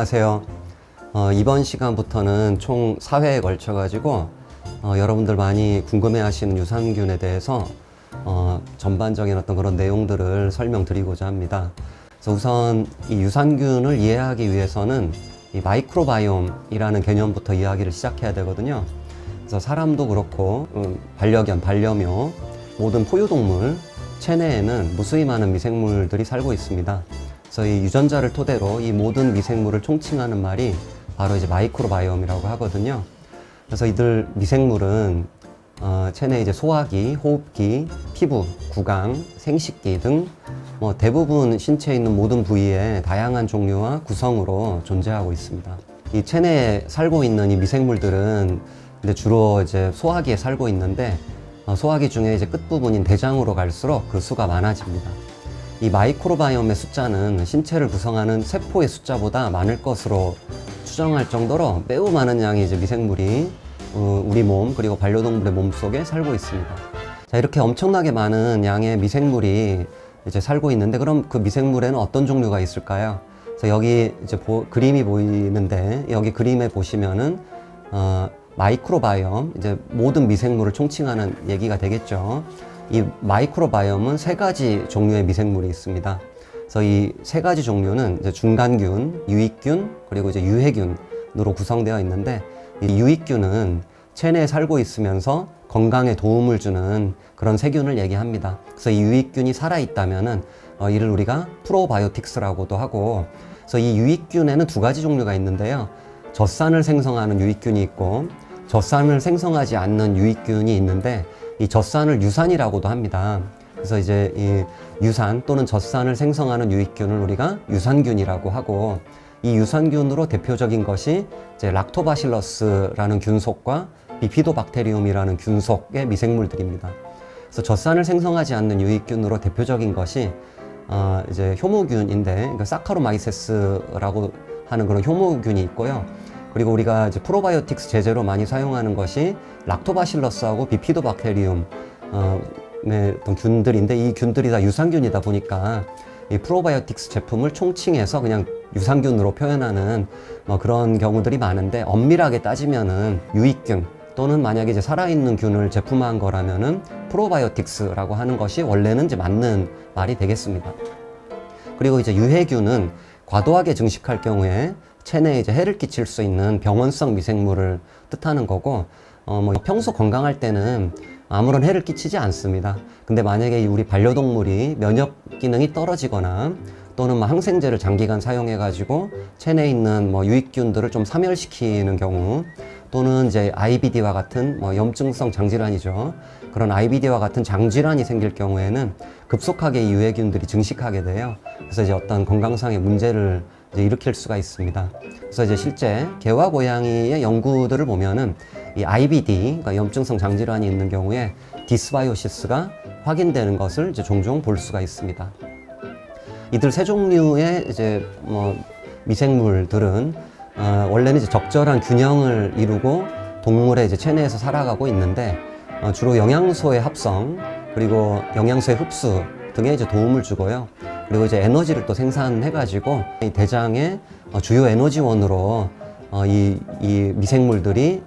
안녕하세요. 이번 시간부터는 총 4회에 걸쳐 가지고 여러분들 많이 궁금해 하시는 유산균에 대해서 전반적인 어떤 그런 내용들을 설명드리고자 합니다. 그래서 우선 이 유산균을 이해하기 위해서는 이 마이크로바이옴이라는 개념부터 이야기를 시작해야 되거든요. 그래서 사람도 그렇고 반려견, 반려묘, 모든 포유동물 체내에는 무수히 많은 미생물들이 살고 있습니다. 그래서 이 유전자를 토대로 이 모든 미생물을 총칭하는 말이 바로 이제 마이크로바이옴이라고 하거든요. 그래서 이들 미생물은 체내 이제 소화기, 호흡기, 피부, 구강, 생식기 등 대부분 신체에 있는 모든 부위에 다양한 종류와 구성으로 존재하고 있습니다. 이 체내에 살고 있는 이 미생물들은 근데 주로 이제 소화기에 살고 있는데 소화기 중에 이제 끝부분인 대장으로 갈수록 그 수가 많아집니다. 이 마이크로바이옴의 숫자는 신체를 구성하는 세포의 숫자보다 많을 것으로 추정할 정도로 매우 많은 양의 이제 미생물이 우리 몸 그리고 반려동물의 몸 속에 살고 있습니다. 자, 이렇게 엄청나게 많은 양의 미생물이 이제 살고 있는데 그럼 그 미생물에는 어떤 종류가 있을까요? 그래서 여기 이제 그림이 보이는데 여기 그림에 보시면은 마이크로바이옴, 이제 모든 미생물을 총칭하는 얘기가 되겠죠. 이 마이크로바이옴은 세 가지 종류의 미생물이 있습니다. 그래서 이 세 가지 종류는 이제 중간균, 유익균, 그리고 이제 유해균으로 구성되어 있는데 이 유익균은 체내에 살고 있으면서 건강에 도움을 주는 그런 세균을 얘기합니다. 그래서 이 유익균이 살아있다면은 이를 우리가 프로바이오틱스라고도 하고, 그래서 이 유익균에는 두 가지 종류가 있는데요. 젖산을 생성하는 유익균이 있고 젖산을 생성하지 않는 유익균이 있는데 이 젖산을 유산이라고도 합니다. 그래서 이제 이 유산 또는 젖산을 생성하는 유익균을 우리가 유산균이라고 하고, 이 유산균으로 대표적인 것이 이제 락토바실러스라는 균속과 비피도박테리움이라는 균속의 미생물들입니다. 그래서 젖산을 생성하지 않는 유익균으로 대표적인 것이 이제 효모균인데, 그러니까 사카로마이세스라고 하는 그런 효모균이 있고요. 그리고 우리가 이제 프로바이오틱스 제제로 많이 사용하는 것이 락토바실러스하고 비피도박테리움의 어떤 균들인데, 이 균들이 다 유산균이다 보니까 이 프로바이오틱스 제품을 총칭해서 그냥 유산균으로 표현하는 그런 경우들이 많은데, 엄밀하게 따지면은 유익균 또는 만약에 이제 살아있는 균을 제품화한 거라면은 프로바이오틱스라고 하는 것이 원래는 이제 맞는 말이 되겠습니다. 그리고 이제 유해균은 과도하게 증식할 경우에 체내에 이제 해를 끼칠 수 있는 병원성 미생물을 뜻하는 거고, 평소 건강할 때는 아무런 해를 끼치지 않습니다. 근데 만약에 우리 반려동물이 면역 기능이 떨어지거나 또는 항생제를 장기간 사용해 가지고 체내에 있는 유익균들을 좀 사멸시키는 경우, 또는 이제 IBD와 같은 염증성 장질환이죠. 그런 IBD와 같은 장질환이 생길 경우에는 급속하게 이 유해균들이 증식하게 돼요. 그래서 이제 어떤 건강상의 문제를 이제 일으킬 수가 있습니다. 그래서 이제 실제 개와 고양이의 연구들을 보면은 이 IBD, 그러니까 염증성 장질환이 있는 경우에 디스바이오시스가 확인되는 것을 이제 종종 볼 수가 있습니다. 이들 세 종류의 이제 미생물들은 원래는 이제 적절한 균형을 이루고 동물의 이제 체내에서 살아가고 있는데, 주로 영양소의 합성 그리고 영양소의 흡수 등에 이제 도움을 주고요. 그리고 이제 에너지를 또 생산해가지고 이 대장의 주요 에너지원으로 이 미생물들이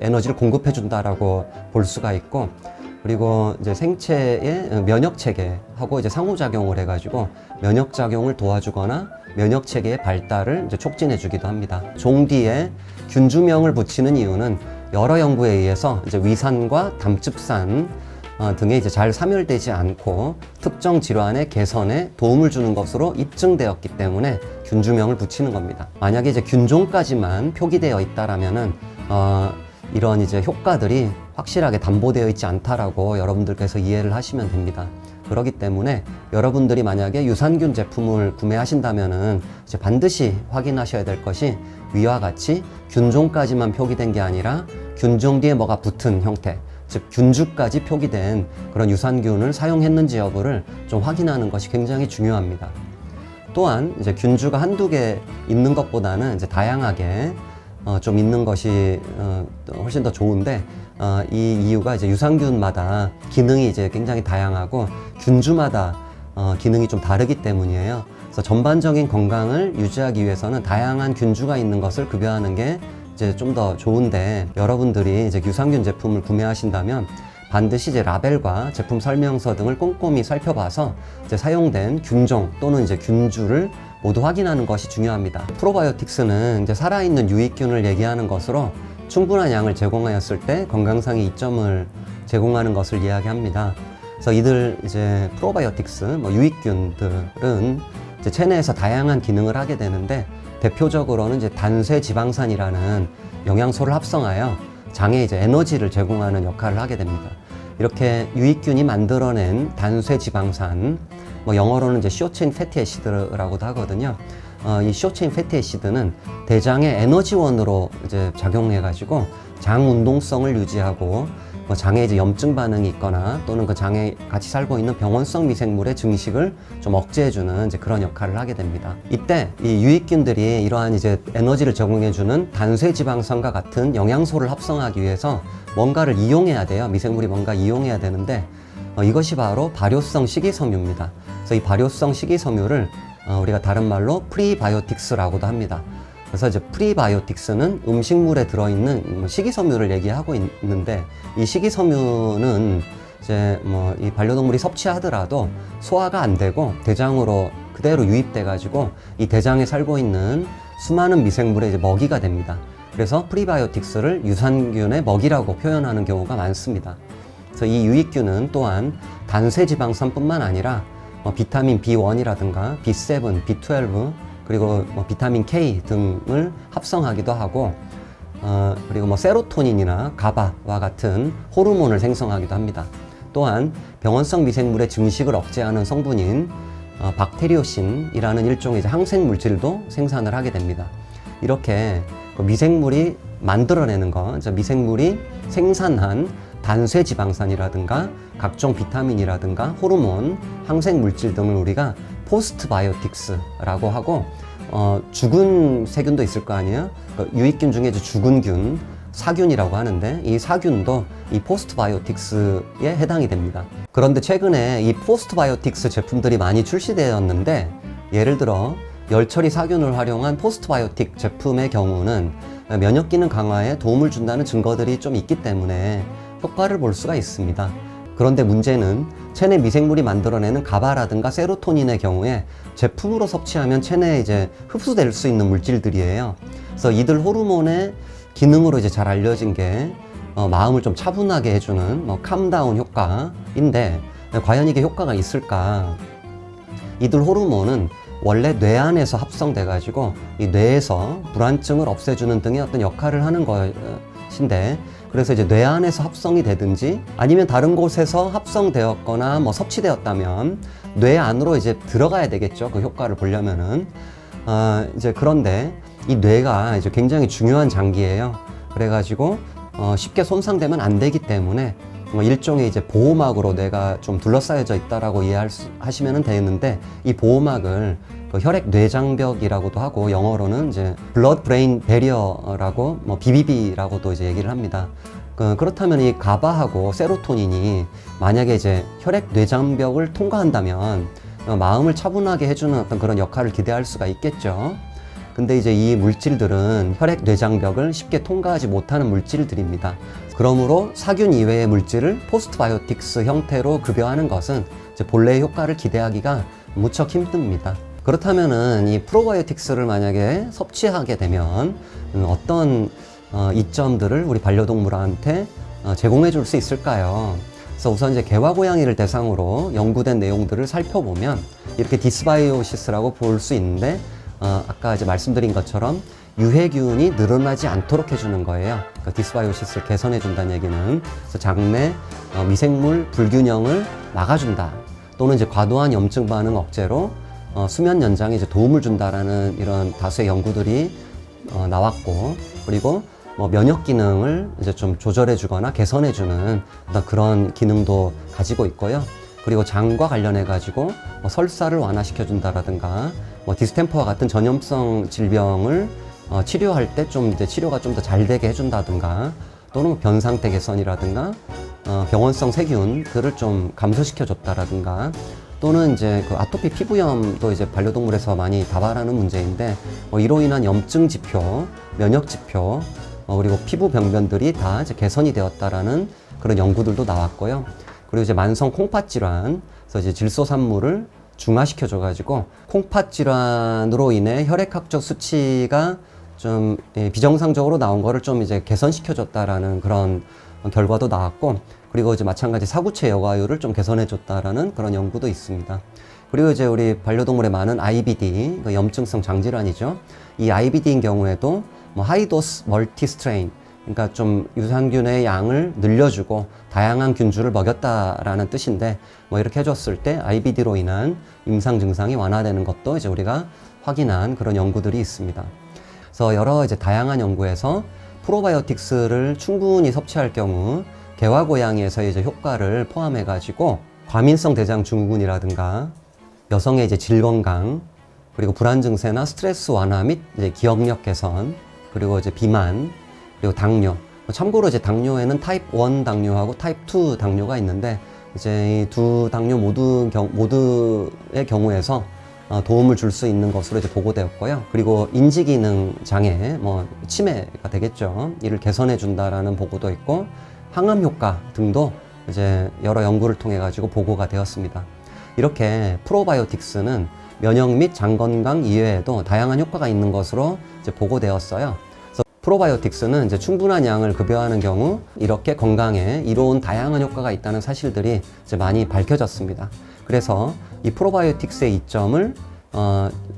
에너지를 공급해준다라고 볼 수가 있고, 그리고 이제 생체의 면역 체계하고 이제 상호작용을 해가지고 면역 작용을 도와주거나 면역 체계의 발달을 이제 촉진해주기도 합니다. 종 뒤에 균주명을 붙이는 이유는 여러 연구에 의해서 이제 위산과 담즙산 등에 이제 잘 사멸되지 않고 특정 질환의 개선에 도움을 주는 것으로 입증되었기 때문에 균주명을 붙이는 겁니다. 만약에 이제 균종까지만 표기되어 있다라면은 이런 이제 효과들이 확실하게 담보되어 있지 않다라고 여러분들께서 이해를 하시면 됩니다. 그렇기 때문에 여러분들이 만약에 유산균 제품을 구매하신다면은 이제 반드시 확인하셔야 될 것이 위와 같이 균종까지만 표기된 게 아니라 균종 뒤에 뭐가 붙은 형태, 즉 균주까지 표기된 그런 유산균을 사용했는지 여부를 좀 확인하는 것이 굉장히 중요합니다. 또한 이제 균주가 한두 개 있는 것보다는 이제 다양하게 좀 있는 것이 훨씬 더 좋은데, 이 이유가 이제 유산균마다 기능이 이제 굉장히 다양하고 균주마다 기능이 좀 다르기 때문이에요. 그래서 전반적인 건강을 유지하기 위해서는 다양한 균주가 있는 것을 급여하는 게 이제 좀 더 좋은데, 여러분들이 이제 유산균 제품을 구매하신다면 반드시 이제 라벨과 제품 설명서 등을 꼼꼼히 살펴봐서 이제 사용된 균종 또는 이제 균주를 모두 확인하는 것이 중요합니다. 프로바이오틱스는 이제 살아있는 유익균을 얘기하는 것으로 충분한 양을 제공하였을 때 건강상의 이점을 제공하는 것을 이야기합니다. 그래서 이들 이제 프로바이오틱스, 유익균들은 이제 체내에서 다양한 기능을 하게 되는데, 대표적으로는 이제 단쇄 지방산이라는 영양소를 합성하여 장에 이제 에너지를 제공하는 역할을 하게 됩니다. 이렇게 유익균이 만들어낸 단쇄 지방산, 영어로는 이제 쇼체인 패티애시드라고도 하거든요. 이 쇼체인 패티애시드는 대장의 에너지원으로 이제 작용해가지고 장 운동성을 유지하고, 장에 이제 염증 반응이 있거나 또는 그 장에 같이 살고 있는 병원성 미생물의 증식을 좀 억제해주는 이제 그런 역할을 하게 됩니다. 이때 이 유익균들이 이러한 이제 에너지를 제공해주는 단쇄 지방산과 같은 영양소를 합성하기 위해서 뭔가를 이용해야 돼요. 미생물이 뭔가 이용해야 되는데, 이것이 바로 발효성 식이섬유입니다. 그래서 이 발효성 식이섬유를 우리가 다른 말로 프리바이오틱스라고도 합니다. 그래서 이제 프리바이오틱스는 음식물에 들어있는 식이섬유를 얘기하고 있는데, 이 식이섬유는 이제 이 반려동물이 섭취하더라도 소화가 안 되고 대장으로 그대로 유입돼 가지고 이 대장에 살고 있는 수많은 미생물의 이제 먹이가 됩니다. 그래서 프리바이오틱스를 유산균의 먹이라고 표현하는 경우가 많습니다. 그래서 이 유익균은 또한 단쇄 지방산뿐만 아니라 비타민 B1이라든가 B7, B12 그리고 비타민 K 등을 합성하기도 하고, 그리고 세로토닌이나 가바와 같은 호르몬을 생성하기도 합니다. 또한 병원성 미생물의 증식을 억제하는 성분인 박테리오신이라는 일종의 이제 항생 물질도 생산을 하게 됩니다. 이렇게 미생물이 만들어내는 것, 미생물이 생산한 단쇄 지방산이라든가 각종 비타민이라든가 호르몬, 항생 물질 등을 우리가 포스트 바이오틱스라고 하고, 죽은 세균도 있을 거 아니에요? 유익균 중에 죽은 균, 사균이라고 하는데, 이 사균도 이 포스트 바이오틱스에 해당이 됩니다. 그런데 최근에 이 포스트 바이오틱스 제품들이 많이 출시되었는데, 예를 들어 열처리 사균을 활용한 포스트 바이오틱 제품의 경우는 면역 기능 강화에 도움을 준다는 증거들이 좀 있기 때문에 효과를 볼 수가 있습니다. 그런데 문제는 체내 미생물이 만들어내는 가바라든가 세로토닌의 경우에 제품으로 섭취하면 체내에 이제 흡수될 수 있는 물질들이에요. 그래서 이들 호르몬의 기능으로 이제 잘 알려진 게 마음을 좀 차분하게 해주는 캄다운 효과인데, 과연 이게 효과가 있을까? 이들 호르몬은 원래 뇌 안에서 합성돼 가지고 이 뇌에서 불안증을 없애주는 등의 어떤 역할을 하는 것인데, 그래서 이제 뇌 안에서 합성이 되든지 아니면 다른 곳에서 합성되었거나 섭취되었다면 뇌 안으로 이제 들어가야 되겠죠. 그 효과를 보려면은. 이제 그런데 이 뇌가 이제 굉장히 중요한 장기예요. 그래가지고 쉽게 손상되면 안 되기 때문에 일종의 이제 보호막으로 뇌가 좀 둘러싸여져 있다라고 이해하시면 되는데, 이 보호막을 혈액 뇌장벽이라고도 하고, 영어로는 이제 blood brain barrier라고 BBB라고도 이제 얘기를 합니다. 그렇다면 이 가바하고 세로토닌이 만약에 이제 혈액 뇌장벽을 통과한다면 마음을 차분하게 해주는 어떤 그런 역할을 기대할 수가 있겠죠. 근데 이제 이 물질들은 혈액 뇌장벽을 쉽게 통과하지 못하는 물질들입니다. 그러므로 사균 이외의 물질을 포스트바이오틱스 형태로 급여하는 것은 이제 본래의 효과를 기대하기가 무척 힘듭니다. 그렇다면은 이 프로바이오틱스를 만약에 섭취하게 되면 어떤 이점들을 우리 반려동물한테 제공해 줄 수 있을까요? 그래서 우선 이제 개와 고양이를 대상으로 연구된 내용들을 살펴보면 이렇게 디스바이오시스라고 볼 수 있는데, 아까 이제 말씀드린 것처럼 유해균이 늘어나지 않도록 해주는 거예요. 그러니까 디스바이오시스를 개선해 준다는 얘기는, 그래서 장내 미생물 불균형을 막아준다, 또는 이제 과도한 염증 반응 억제로 수면 연장에 이제 도움을 준다라는 이런 다수의 연구들이 나왔고, 그리고 면역 기능을 이제 좀 조절해 주거나 개선해 주는 어떤 그런 기능도 가지고 있고요. 그리고 장과 관련해 가지고 설사를 완화시켜 준다라든가 디스템퍼와 같은 전염성 질병을 치료할 때 좀 이제 치료가 좀 더 잘 되게 해준다든가, 또는 변 상태 개선이라든가 병원성 세균들을 좀 감소시켜 줬다라든가, 또는 이제 그 아토피 피부염도 이제 반려동물에서 많이 다발하는 문제인데 이로 인한 염증 지표, 면역 지표, 그리고 피부 병변들이 다 이제 개선이 되었다라는 그런 연구들도 나왔고요. 그리고 이제 만성 콩팥 질환, 그래서 이제 질소산물을 중화시켜줘가지고 콩팥 질환으로 인해 혈액학적 수치가 좀 비정상적으로 나온 거를 좀 이제 개선시켜줬다라는 그런 결과도 나왔고, 그리고 이제 마찬가지 사구체 여과율을 좀 개선해줬다라는 그런 연구도 있습니다. 그리고 이제 우리 반려동물에 많은 IBD, 그 염증성 장질환이죠. 이 IBD인 경우에도 뭐 하이도스 멀티스트레인, 그러니까 좀 유산균의 양을 늘려주고 다양한 균주를 먹였다라는 뜻인데, 뭐 이렇게 해줬을 때 IBD로 인한 임상 증상이 완화되는 것도 이제 우리가 확인한 그런 연구들이 있습니다. 그래서 여러 이제 다양한 연구에서 프로바이오틱스를 충분히 섭취할 경우 개와 고양이에서 이제 효과를 포함해 가지고 과민성 대장 증후군이라든가 여성의 이제 질 건강, 그리고 불안 증세나 스트레스 완화 및 이제 기억력 개선, 그리고 이제 비만, 그리고 당뇨. 참고로 이제 당뇨에는 타입 1 당뇨하고 타입 2 당뇨가 있는데, 이제 이 두 당뇨 모두의 경우에서 도움을 줄 수 있는 것으로 이제 보고되었고요. 그리고 인지기능 장애, 뭐 치매가 되겠죠. 이를 개선해 준다라는 보고도 있고, 항암 효과 등도 이제 여러 연구를 통해 가지고 보고가 되었습니다. 이렇게 프로바이오틱스는 면역 및 장 건강 이외에도 다양한 효과가 있는 것으로 이제 보고되었어요. 그래서 프로바이오틱스는 이제 충분한 양을 급여하는 경우 이렇게 건강에 이로운 다양한 효과가 있다는 사실들이 이제 많이 밝혀졌습니다. 그래서 이 프로바이오틱스의 이점을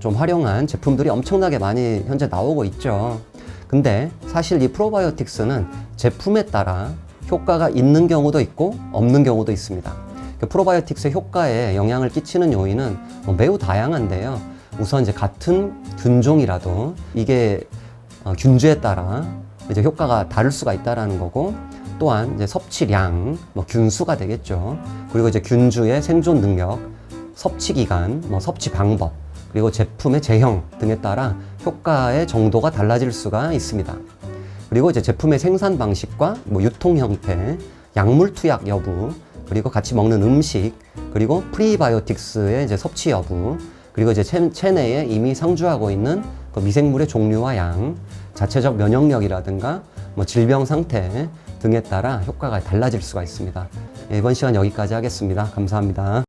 좀 활용한 제품들이 엄청나게 많이 현재 나오고 있죠. 근데 사실 이 프로바이오틱스는 제품에 따라 효과가 있는 경우도 있고 없는 경우도 있습니다. 그 프로바이오틱스의 효과에 영향을 끼치는 요인은 매우 다양한데요. 우선 이제 같은 균종이라도 이게 균주에 따라 이제 효과가 다를 수가 있다라는 거고, 또한 이제 섭취량, 뭐 균수가 되겠죠. 그리고 이제 균주의 생존 능력, 섭취 기간, 뭐 섭취 방법, 그리고 제품의 제형 등에 따라 효과의 정도가 달라질 수가 있습니다. 그리고 이제 제품의 생산 방식과 뭐 유통 형태, 약물 투약 여부, 그리고 같이 먹는 음식, 그리고 프리바이오틱스의 이제 섭취 여부, 그리고 이제 체내에 이미 상주하고 있는 그 미생물의 종류와 양, 자체적 면역력이라든가 뭐 질병 상태 등에 따라 효과가 달라질 수가 있습니다. 이번 시간 여기까지 하겠습니다. 감사합니다.